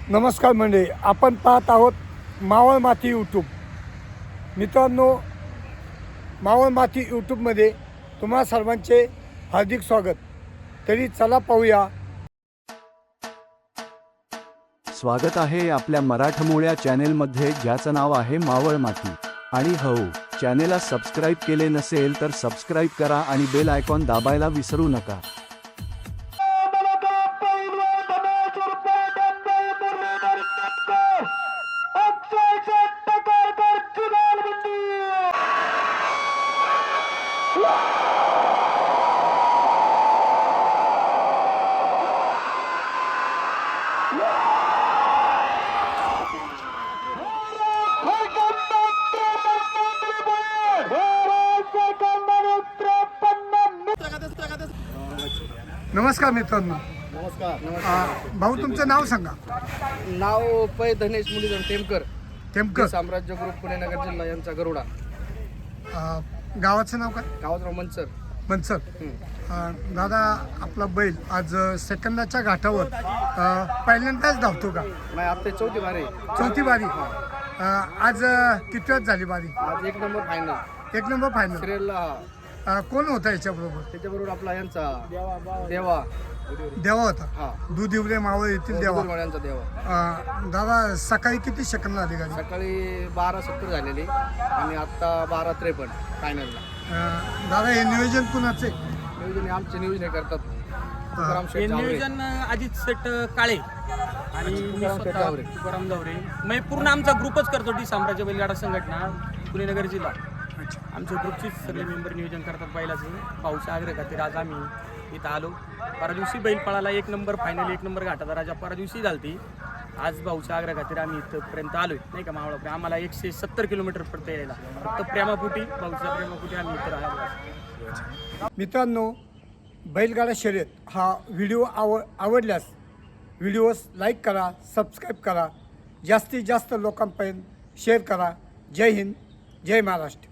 नमस्कार मंडळी, आपण पाहत आहोत मावळ माती यूट्यूब. मित्रांनो, मावळ माती यूट्यूबमध्ये तुम्हा सर्वांचे हार्दिक स्वागत. तरी चला पाहूया. स्वागत आहे आपल्या मराठमोळ्या चॅनेलमध्ये, ज्याचं नाव आहे मावळ माती. आणि हो, चॅनेलला सबस्क्राईब केले नसेल तर सबस्क्राईब करा आणि बेल आयकॉन दाबायला विसरू नका. नमस्कार मित्रांनो. नमस्कार. भाऊ, तुमचं नाव सांगा. नाव पै धनेश मुरलीधर टेमकर, टेमकर. साम्राज्य ग्रुप पुणे नगर जिल्हा यांचा गरुडा. गावाचं नाव काय? गावात मनसर. मनसर. दादा, आपला बैल आज सेकंदाच्या घाटावर पहिल्यांदाच धावतो का? नाही, आता चौथी बारी. चौथी बारी. आज किती वेळ झाली बारी? आज एक नंबर फायनल. एक नंबर फायनल. सिरियलला कोण होता याच्याबरोबर? त्याच्याबरोबर आपला यांचा देवा. देवा होता. हा, दूध इवरे मावळ येथील देवा. यांचा देवा. दादा, सकाळी किती सेकंदला आली गाडी? सकाळी 12:70 झालेली आणि आता 12:53 फायनलला. दादा, हे नियोजन कुणाचे? नियोजन आमचे नियोजन करतात. तुकाराम शेठ जावरे. नियोजन अजित सेट काळे आणि मी स्वतः जावरे. तुकाराम जावरे. मी पूर्ण आमचा ग्रुपच करतो. डी साम्राज्य बैलगाडा संघटना पुणे नगर जिल्हा. आमच्या ग्रुपचीच सगळे मेंबर नियोजन करतात बैलाचे. पाऊस आग्रह खातीर आज आम्ही इथं आलो. परवा दिवशी बैल पळाला, एक नंबर फायनल, एक नंबर घाटाचा राजा परवा दिवशी झालती. आज भाऊच्या आग्रह खातीर आम्ही इथंपर्यंत आलोय, नाही का मावळा. आम्हाला 170 किलोमीटर पडतं यायला. फक्त प्रेमापोटी, भाऊच्या प्रेमापोटी आम्ही इथं राहिलो. मित्रांनो, बैलगाडा शर्यत हा व्हिडिओ आवडल्यास व्हिडिओस लाईक करा, सबस्क्राईब करा, जास्तीत जास्त लोकांपर्यंत शेअर करा. जय हिंद, जय महाराष्ट्र.